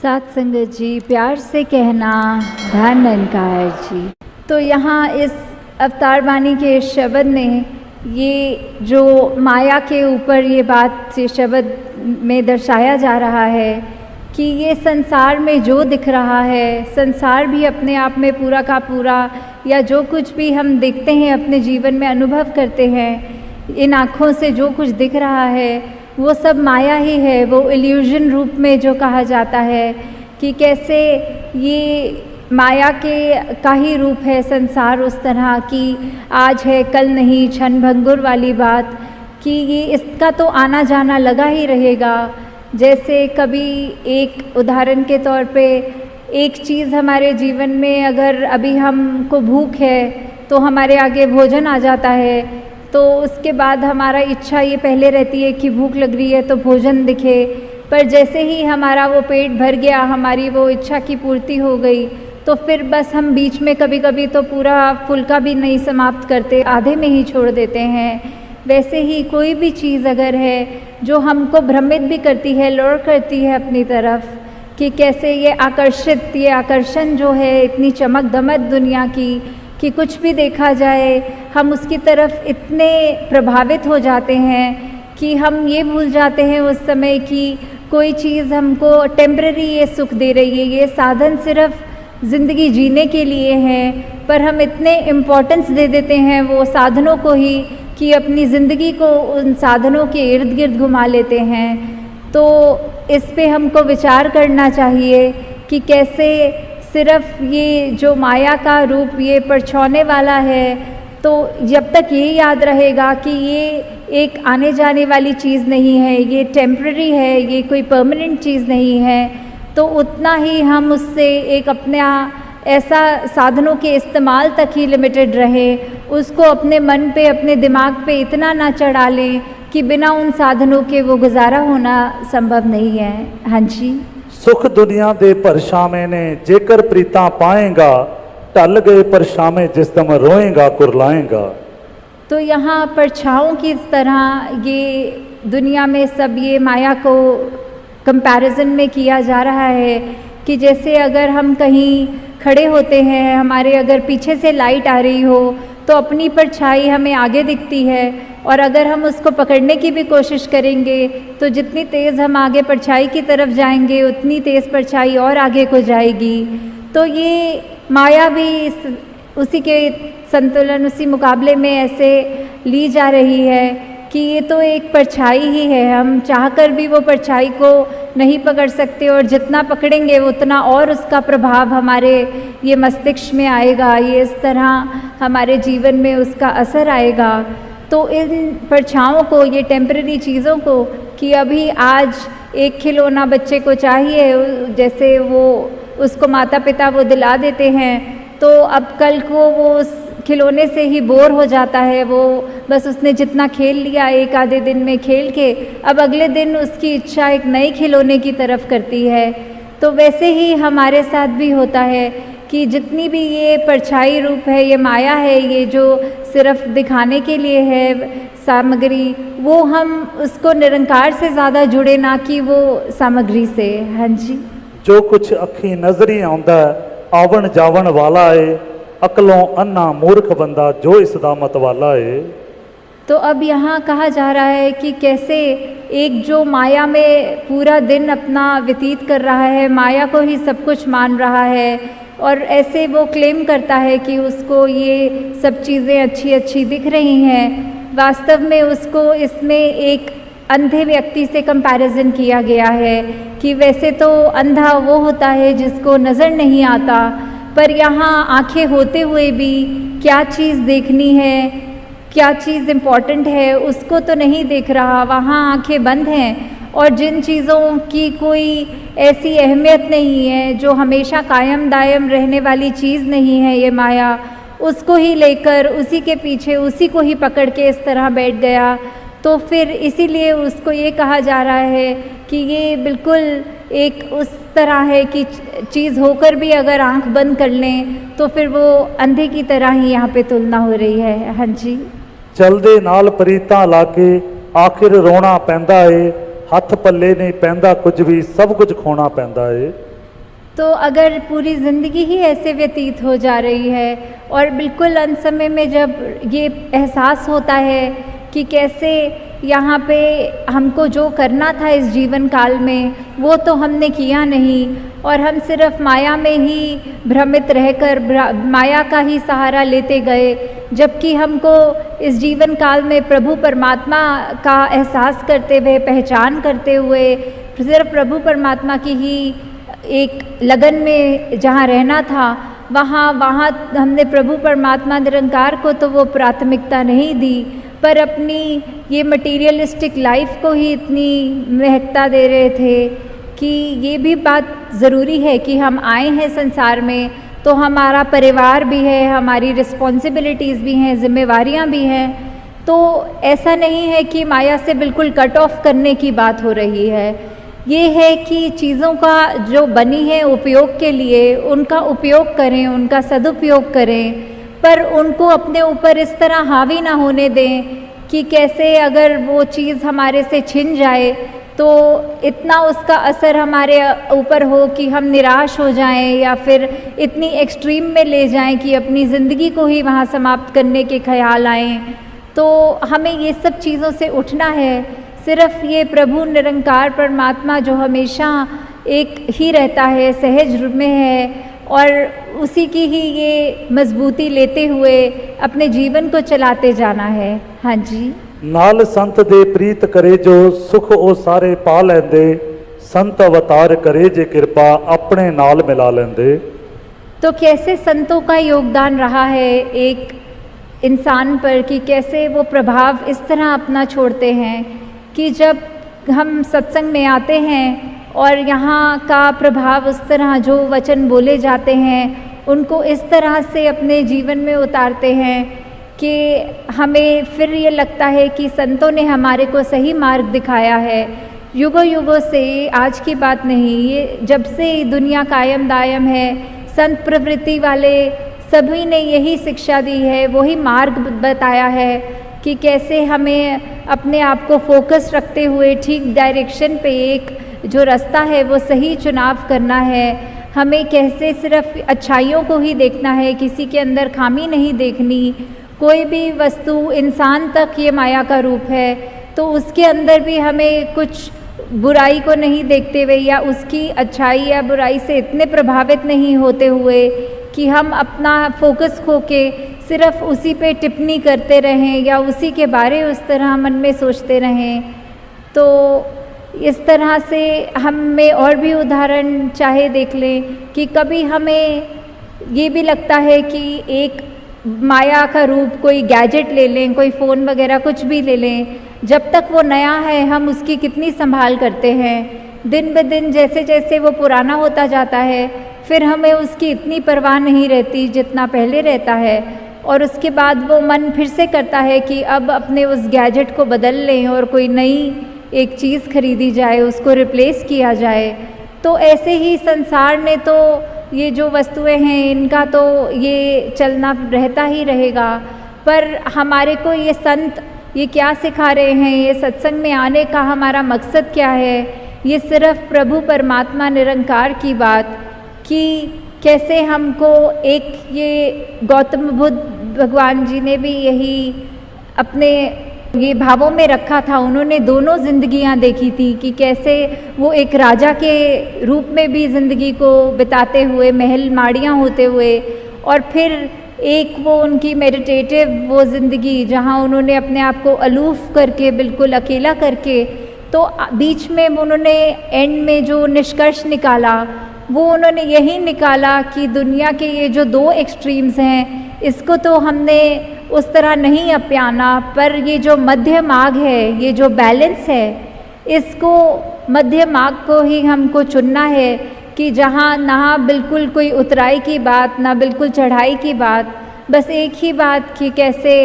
साथ संगत जी, प्यार से कहना धन निरंकार जी। तो यहाँ इस अवतार वाणी के शब्द ने ये जो माया के ऊपर ये बात से शब्द में दर्शाया जा रहा है कि ये संसार में जो दिख रहा है, संसार भी अपने आप में पूरा का पूरा या जो कुछ भी हम देखते हैं अपने जीवन में अनुभव करते हैं, इन आँखों से जो कुछ दिख रहा है वो सब माया ही है। वो इल्यूजन रूप में जो कहा जाता है कि कैसे ये माया के का ही रूप है संसार, उस तरह की आज है कल नहीं, क्षण भंगुर वाली बात कि ये इसका तो आना जाना लगा ही रहेगा। जैसे कभी एक उदाहरण के तौर पे एक चीज़ हमारे जीवन में, अगर अभी हमको भूख है तो हमारे आगे भोजन आ जाता है, तो उसके बाद हमारा इच्छा ये पहले रहती है कि भूख लग रही है तो भोजन दिखे, पर जैसे ही हमारा वो पेट भर गया, हमारी वो इच्छा की पूर्ति हो गई, तो फिर बस हम बीच में कभी कभी तो पूरा फुल्का भी नहीं समाप्त करते, आधे में ही छोड़ देते हैं। वैसे ही कोई भी चीज़ अगर है जो हमको भ्रमित भी करती है, लौड़ करती है अपनी तरफ, कि कैसे ये आकर्षण जो है इतनी चमक दमक दुनिया की कि कुछ भी देखा जाए हम उसकी तरफ इतने प्रभावित हो जाते हैं कि हम ये भूल जाते हैं उस समय कि कोई चीज़ हमको टेम्पररी ये सुख दे रही है, ये साधन सिर्फ ज़िंदगी जीने के लिए है, पर हम इतने इम्पोर्टेंस दे देते हैं वो साधनों को ही कि अपनी ज़िंदगी को उन साधनों के इर्द गिर्द घुमा लेते हैं। तो इस पे हमको विचार करना चाहिए कि कैसे सिर्फ ये जो माया का रूप ये परछाने वाला है, तो जब तक ये याद रहेगा कि ये एक आने जाने वाली चीज़ नहीं है, ये टेम्पररी है, ये कोई परमानेंट चीज़ नहीं है, तो उतना ही हम उससे एक अपना ऐसा साधनों के इस्तेमाल तक ही लिमिटेड रहे, उसको अपने मन पे अपने दिमाग पे इतना ना चढ़ा लें कि बिना उन साधनों के वो गुजारा होना संभव नहीं है। हाँ जी। सुख दुनिया दे परछावे ने जेकर प्रीता पाएगा, टल गए परछावे जिस दम रोएगा कुरलाएगा। तो यहाँ परछाओं की तरह ये दुनिया में सब ये माया को कंपैरिजन में किया जा रहा है कि जैसे अगर हम कहीं खड़े होते हैं, हमारे अगर पीछे से लाइट आ रही हो तो अपनी परछाई हमें आगे दिखती है, और अगर हम उसको पकड़ने की भी कोशिश करेंगे तो जितनी तेज़ हम आगे परछाई की तरफ जाएंगे उतनी तेज़ परछाई और आगे को जाएगी। तो ये माया भी उसी के संतुलन, उसी मुकाबले में ऐसे ली जा रही है कि ये तो एक परछाई ही है, हम चाहकर भी वो परछाई को नहीं पकड़ सकते, और जितना पकड़ेंगे उतना और उसका प्रभाव हमारे ये मस्तिष्क में आएगा, ये इस तरह हमारे जीवन में उसका असर आएगा। तो इन परछाओं को, ये टेम्पररी चीज़ों को, कि अभी आज एक खिलौना बच्चे को चाहिए, जैसे वो उसको माता पिता वो दिला देते हैं, तो अब कल को वो उस खिलौने से ही बोर हो जाता है, वो बस उसने जितना खेल लिया एक आधे दिन में खेल के, अब अगले दिन उसकी इच्छा एक नए खिलौने की तरफ करती है। तो वैसे ही हमारे साथ भी होता है कि जितनी भी ये परछाई रूप है, ये माया है, ये जो सिर्फ दिखाने के लिए है सामग्री, वो हम उसको निरंकार से ज़्यादा जुड़े ना कि वो सामग्री से। हाँ जी। जो कुछ अखी नजरी आउंदा आवन जावन वाला है, अकलों अन्ना मूर्ख बंदा जो इसदा मत वाला है। तो अब यहाँ कहा जा रहा है कि कैसे एक जो माया में पूरा दिन अपना व्यतीत कर रहा है, माया को ही सब कुछ मान रहा है, और ऐसे वो क्लेम करता है कि उसको ये सब चीज़ें अच्छी अच्छी दिख रही हैं, वास्तव में उसको इसमें एक अंधे व्यक्ति से कंपैरिजन किया गया है कि वैसे तो अंधा वो होता है जिसको नज़र नहीं आता, पर यहाँ आंखें होते हुए भी क्या चीज़ देखनी है, क्या चीज़ इम्पॉर्टेंट है, उसको तो नहीं देख रहा, वहाँ आंखें बंद हैं, और जिन चीज़ों की कोई ऐसी अहमियत नहीं है, जो हमेशा कायम दायम रहने वाली चीज़ नहीं है ये माया, उसको ही लेकर उसी के पीछे उसी को ही पकड़ के इस तरह बैठ गया। तो फिर इसीलिए उसको ये कहा जा रहा है कि ये बिल्कुल एक उस तरह है कि चीज़ होकर भी अगर आंख बंद कर लें तो फिर वो अंधे की तरह ही यहाँ पे तुलना हो रही है। हाँ जी। चलदे नाल परीता लाके आखिर रोना पैंदा है, हथ पल्ले नहीं पैंदा कुछ भी, सब कुछ खोना पैंदा है। तो अगर पूरी ज़िंदगी ही ऐसे व्यतीत हो जा रही है और बिल्कुल अंत समय में जब ये एहसास होता है कि कैसे यहाँ पे हमको जो करना था इस जीवन काल में वो तो हमने किया नहीं और हम सिर्फ माया में ही भ्रमित रहकर माया का ही सहारा लेते गए, जबकि हमको इस जीवन काल में प्रभु परमात्मा का एहसास करते हुए, पहचान करते हुए सिर्फ प्रभु परमात्मा की ही एक लगन में जहाँ रहना था, वहाँ हमने प्रभु परमात्मा निरंकार को तो वो प्राथमिकता नहीं दी, पर अपनी ये मटीरियलिस्टिक लाइफ को ही इतनी महत्ता दे रहे थे कि ये भी बात ज़रूरी है कि हम आए हैं संसार में तो हमारा परिवार भी है, हमारी रिस्पॉन्सिबिलिटीज़ भी हैं, जिम्मेवारियाँ भी हैं। तो ऐसा नहीं है कि माया से बिल्कुल कट ऑफ करने की बात हो रही है, ये है कि चीज़ों का जो बनी है उपयोग के लिए उनका उपयोग करें, उनका सदुपयोग करें, पर उनको अपने ऊपर इस तरह हावी ना होने दें कि कैसे अगर वो चीज़ हमारे से छिन जाए तो इतना उसका असर हमारे ऊपर हो कि हम निराश हो जाएं या फिर इतनी एक्सट्रीम में ले जाएं कि अपनी ज़िंदगी को ही वहाँ समाप्त करने के ख्याल आएँ। तो हमें ये सब चीज़ों से उठना है। सिर्फ ये प्रभु निरंकार परमात्मा जो हमेशा एक ही रहता है, सहज रूप में है, और उसी की ही ये मजबूती लेते हुए अपने जीवन को चलाते जाना है। हाँ जी। नाल संत दे प्रीत करे जो सुख ओ सारे पा लेंदे, संत अवतार करे जे कृपा अपने नाल मिला लेंदे। तो कैसे संतों का योगदान रहा है एक इंसान पर कि कैसे वो प्रभाव इस तरह अपना छोड़ते हैं कि जब हम सत्संग में आते हैं और यहाँ का प्रभाव उस तरह जो वचन बोले जाते हैं उनको इस तरह से अपने जीवन में उतारते हैं कि हमें फिर ये लगता है कि संतों ने हमारे को सही मार्ग दिखाया है। युगों युगों से, आज की बात नहीं, ये जब से दुनिया कायम दायम है, संत प्रवृत्ति वाले सभी ने यही शिक्षा दी है, वही मार्ग बताया है कि कैसे हमें अपने आप को फोकस रखते हुए ठीक डायरेक्शन पे एक जो रास्ता है वो सही चुनाव करना है। हमें कैसे सिर्फ अच्छाइयों को ही देखना है, किसी के अंदर खामी नहीं देखनी। कोई भी वस्तु, इंसान तक ये माया का रूप है तो उसके अंदर भी हमें कुछ बुराई को नहीं देखते हुए या उसकी अच्छाई या बुराई से इतने प्रभावित नहीं होते हुए कि हम अपना फोकस खो के सिर्फ उसी पे टिप्पणी करते रहें या उसी के बारे उस तरह मन में सोचते रहें। तो इस तरह से हमें और भी उदाहरण चाहे देख लें कि कभी हमें ये भी लगता है कि एक माया का रूप कोई गैजेट ले लें, कोई फ़ोन वगैरह कुछ भी ले लें, जब तक वो नया है हम उसकी कितनी संभाल करते हैं। दिन ब दिन जैसे जैसे वो पुराना होता जाता है फिर हमें उसकी इतनी परवाह नहीं रहती जितना पहले रहता है, और उसके बाद वो मन फिर से करता है कि अब अपने उस गैजेट को बदल लें और कोई नई एक चीज़ खरीदी जाए, उसको रिप्लेस किया जाए। तो ऐसे ही संसार ने तो ये जो वस्तुएं हैं इनका तो ये चलना रहता ही रहेगा, पर हमारे को ये संत ये क्या सिखा रहे हैं, ये सत्संग में आने का हमारा मकसद क्या है, ये सिर्फ प्रभु परमात्मा निरंकार की बात कि कैसे हमको एक ये गौतम बुद्ध भगवान जी ने भी यही अपने ये भावों में रखा था। उन्होंने दोनों ज़िंदगियां देखी थी कि कैसे वो एक राजा के रूप में भी ज़िंदगी को बिताते हुए, महल माड़ियाँ होते हुए, और फिर एक वो उनकी मेडिटेटिव वो ज़िंदगी जहाँ उन्होंने अपने आप को अलूफ करके बिल्कुल अकेला करके, तो बीच में उन्होंने एंड में जो निष्कर्ष निकाला वो उन्होंने यही निकाला कि दुनिया के ये जो दो एक्सट्रीम्स हैं इसको तो हमने उस तरह नहीं अपनाना, पर ये जो मध्य मार्ग है, ये जो बैलेंस है, इसको मध्य मार्ग को ही हमको चुनना है कि जहाँ ना बिल्कुल कोई उतराई की बात, ना बिल्कुल चढ़ाई की बात, बस एक ही बात कि कैसे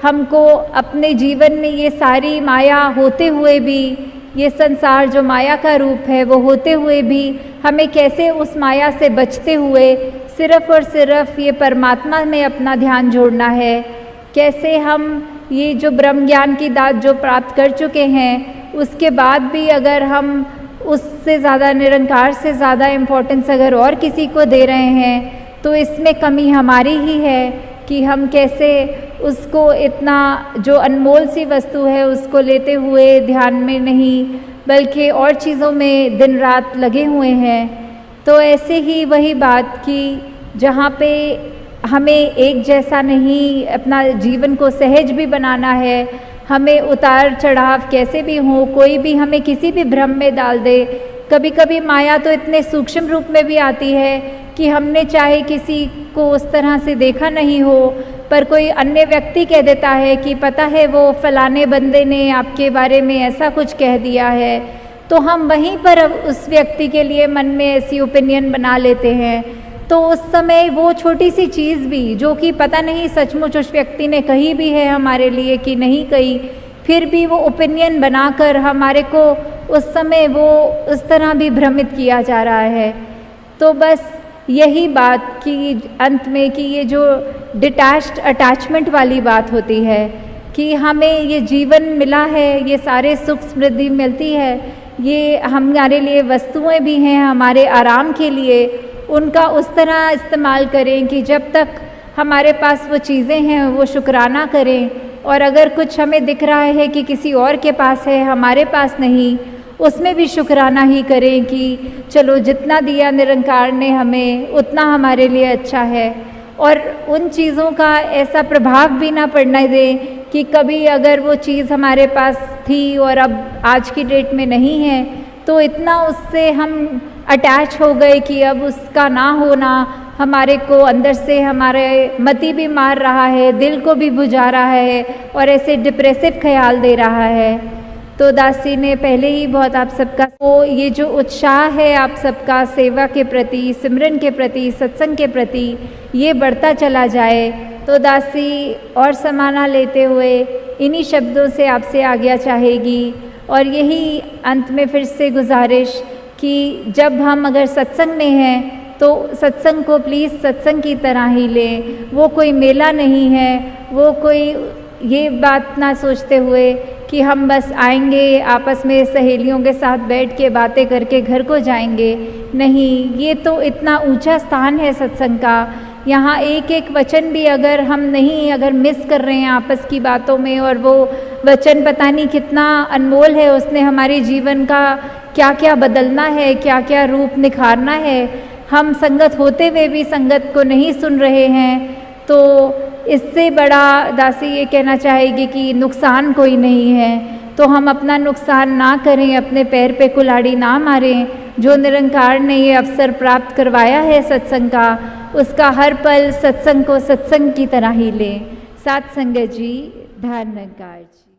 हमको अपने जीवन में ये सारी माया होते हुए भी, ये संसार जो माया का रूप है वो होते हुए भी हमें कैसे उस माया से बचते हुए सिर्फ और सिर्फ ये परमात्मा में अपना ध्यान जोड़ना है। कैसे हम ये जो ब्रह्म ज्ञान की दात जो प्राप्त कर चुके हैं उसके बाद भी अगर हम उससे ज़्यादा, निरंकार से ज़्यादा इम्पोर्टेंस अगर और किसी को दे रहे हैं तो इसमें कमी हमारी ही है कि हम कैसे उसको, इतना जो अनमोल सी वस्तु है उसको लेते हुए ध्यान में नहीं बल्कि और चीज़ों में दिन रात लगे हुए हैं। तो ऐसे ही वही बात कि जहाँ पे हमें एक जैसा नहीं, अपना जीवन को सहज भी बनाना है, हमें उतार चढ़ाव कैसे भी हो, कोई भी हमें किसी भी भ्रम में डाल दे। कभी कभी माया तो इतने सूक्ष्म रूप में भी आती है कि हमने चाहे किसी को उस तरह से देखा नहीं हो, पर कोई अन्य व्यक्ति कह देता है कि पता है वो फलाने बंदे ने आपके बारे में ऐसा कुछ कह दिया है, तो हम वहीं पर अब उस व्यक्ति के लिए मन में ऐसी ओपिनियन बना लेते हैं। तो उस समय वो छोटी सी चीज़ भी, जो कि पता नहीं सचमुच उस व्यक्ति ने कही भी है हमारे लिए कि नहीं कही, फिर भी वो ओपिनियन बनाकर हमारे को उस समय वो उस तरह भी भ्रमित किया जा रहा है। तो बस यही बात कि अंत में कि ये जो डिटैच्ड अटैचमेंट वाली बात होती है कि हमें ये जीवन मिला है, ये सारे सुख समृद्धि मिलती है, ये हमारे लिए वस्तुएं भी हैं हमारे आराम के लिए, उनका उस तरह इस्तेमाल करें कि जब तक हमारे पास वो चीज़ें हैं वो शुक्राना करें, और अगर कुछ हमें दिख रहा है कि किसी और के पास है हमारे पास नहीं, उसमें भी शुक्राना ही करें कि चलो जितना दिया निरंकार ने हमें उतना हमारे लिए अच्छा है। और उन चीज़ों का ऐसा प्रभाव भी ना पड़ने दें कि कभी अगर वो चीज़ हमारे पास थी और अब आज की डेट में नहीं है तो इतना उससे हम अटैच हो गए कि अब उसका ना होना हमारे को अंदर से हमारे मति भी मार रहा है, दिल को भी बुझा रहा है और ऐसे डिप्रेसिव ख्याल दे रहा है। तो दासी ने पहले ही बहुत आप सबका ये जो उत्साह है आप सबका सेवा के प्रति, सिमरन के प्रति, सत्संग के प्रति, ये बढ़ता चला जाए। तो दासी और समाना लेते हुए इन्हीं शब्दों से आपसे आज्ञा चाहेगी और यही अंत में फिर से गुजारिश कि जब हम अगर सत्संग में हैं तो सत्संग को प्लीज़ सत्संग की तरह ही लें। वो कोई मेला नहीं है, वो कोई ये बात ना सोचते हुए कि हम बस आएंगे आपस में सहेलियों के साथ बैठ के बातें करके घर को जाएंगे। नहीं, ये तो इतना ऊंचा स्थान है सत्संग का। यहाँ एक एक वचन भी अगर हम नहीं, अगर मिस कर रहे हैं आपस की बातों में, और वो वचन पता नहीं कितना अनमोल है, उसने हमारे जीवन का क्या क्या बदलना है, क्या क्या रूप निखारना है, हम संगत होते हुए भी संगत को नहीं सुन रहे हैं, तो इससे बड़ा दासी ये कहना चाहेगी कि नुकसान कोई नहीं है। तो हम अपना नुकसान ना करें, अपने पैर पे कुल्हाड़ी ना मारें। जो निरंकार ने ये अवसर प्राप्त करवाया है सत्संग का, उसका हर पल सत्संग को सत्संग की तरह ही लें। साथ संगत जी, धन निरंकार जी।